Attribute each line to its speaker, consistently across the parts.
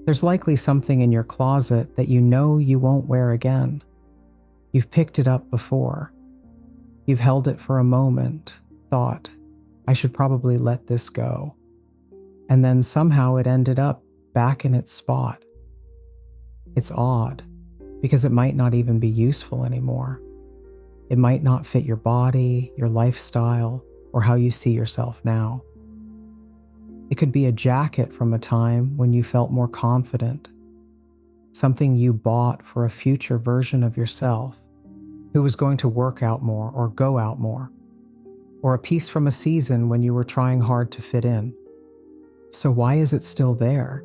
Speaker 1: There's likely something in your closet that you know you won't wear again. You've picked it up before. You've held it for a moment, thought, I should probably let this go. And then somehow it ended up back in its spot. It's odd, because it might not even be useful anymore. It might not fit your body, your lifestyle, or how you see yourself now. It could be a jacket from a time when you felt more confident, something you bought for a future version of yourself who was going to work out more or go out more, or a piece from a season when you were trying hard to fit in. So why is it still there?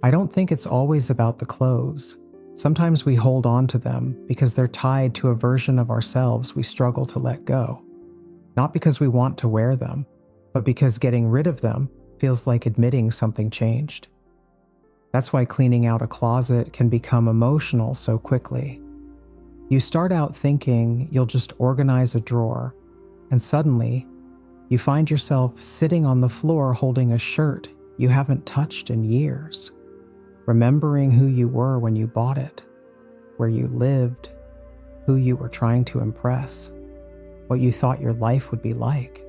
Speaker 1: I don't think it's always about the clothes. Sometimes we hold on to them because they're tied to a version of ourselves we struggle to let go. Not because we want to wear them, but because getting rid of them feels like admitting something changed. That's why cleaning out a closet can become emotional so quickly. You start out thinking you'll just organize a drawer, and suddenly, you find yourself sitting on the floor holding a shirt you haven't touched in years, remembering who you were when you bought it, where you lived, who you were trying to impress, what you thought your life would be like.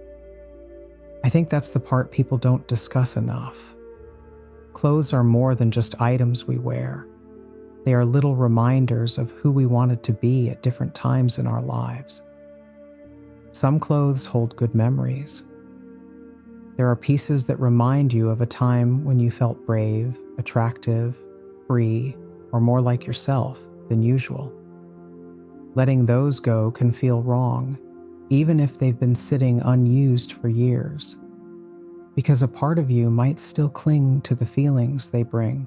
Speaker 1: I think that's the part people don't discuss enough. Clothes are more than just items we wear. They are little reminders of who we wanted to be at different times in our lives. Some clothes hold good memories. There are pieces that remind you of a time when you felt brave, attractive, free, or more like yourself than usual. Letting those go can feel wrong, even if they've been sitting unused for years, because a part of you might still cling to the feelings they bring.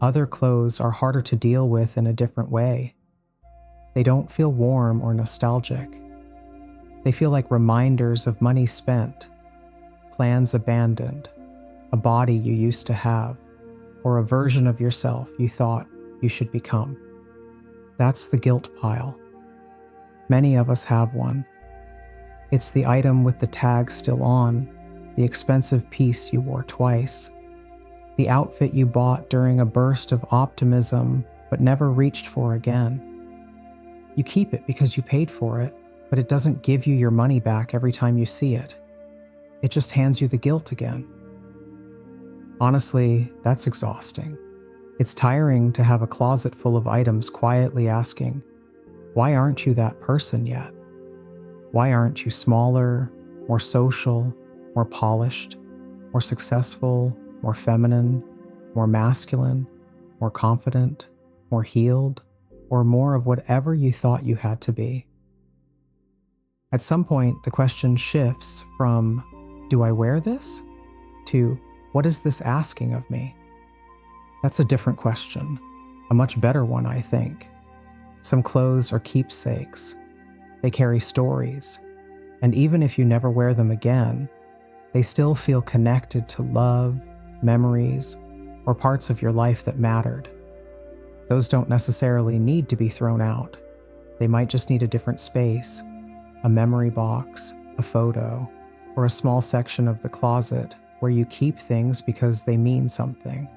Speaker 1: Other clothes are harder to deal with in a different way. They don't feel warm or nostalgic. They feel like reminders of money spent, plans abandoned, a body you used to have, or a version of yourself you thought you should become. That's the guilt pile. Many of us have one. It's the item with the tag still on, the expensive piece you wore twice, the outfit you bought during a burst of optimism but never reached for again. You keep it because you paid for it, but it doesn't give you your money back every time you see it. It just hands you the guilt again. Honestly, that's exhausting. It's tiring to have a closet full of items quietly asking, why aren't you that person yet? Why aren't you smaller, more social, more polished, more successful, more feminine, more masculine, more confident, more healed, or more of whatever you thought you had to be? At some point, the question shifts from, do I wear this? To, what is this asking of me? That's a different question, a much better one, I think. Some clothes are keepsakes. They carry stories, and even if you never wear them again, they still feel connected to love, memories, or parts of your life that mattered. Those don't necessarily need to be thrown out. They might just need a different space, a memory box, a photo, or a small section of the closet where you keep things because they mean something,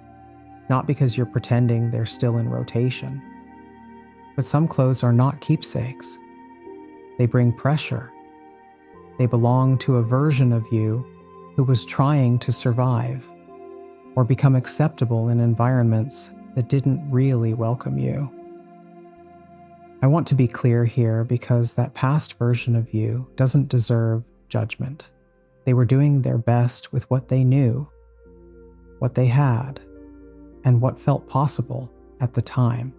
Speaker 1: not because you're pretending they're still in rotation. But some clothes are not keepsakes. They bring pressure. They belong to a version of you who was trying to survive or become acceptable in environments that didn't really welcome you. I want to be clear here because that past version of you doesn't deserve judgment. They were doing their best with what they knew, what they had, and what felt possible at the time.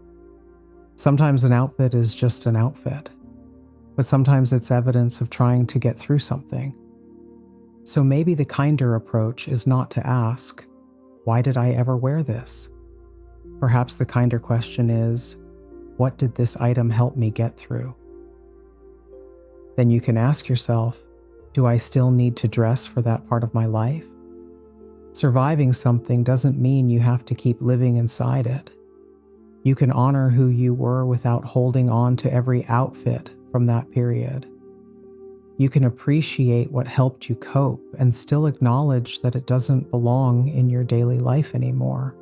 Speaker 1: Sometimes an outfit is just an outfit, but sometimes it's evidence of trying to get through something. So maybe the kinder approach is not to ask, why did I ever wear this? Perhaps the kinder question is, what did this item help me get through? Then you can ask yourself, do I still need to dress for that part of my life? Surviving something doesn't mean you have to keep living inside it. You can honor who you were without holding on to every outfit from that period. You can appreciate what helped you cope and still acknowledge that it doesn't belong in your daily life anymore.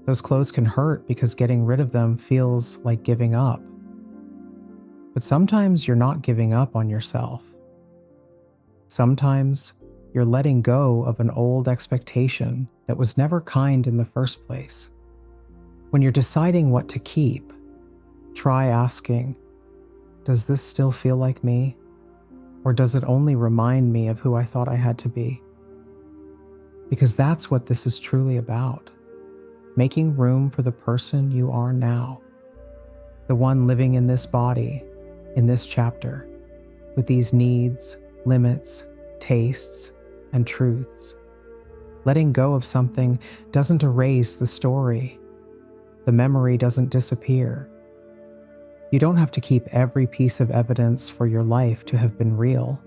Speaker 1: Those clothes can hurt because getting rid of them feels like giving up. But sometimes you're not giving up on yourself. Sometimes you're letting go of an old expectation that was never kind in the first place. When you're deciding what to keep, try asking, does this still feel like me? Or does it only remind me of who I thought I had to be? Because that's what this is truly about. Making room for the person you are now. The one living in this body, in this chapter, with these needs, limits, tastes, and truths. Letting go of something doesn't erase the story. The memory doesn't disappear. You don't have to keep every piece of evidence for your life to have been real.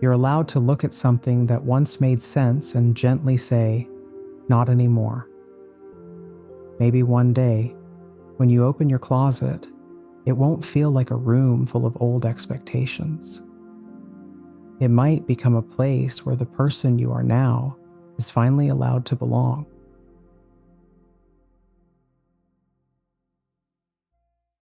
Speaker 1: You're allowed to look at something that once made sense and gently say, not anymore. Maybe one day, when you open your closet, it won't feel like a room full of old expectations. It might become a place where the person you are now is finally allowed to belong.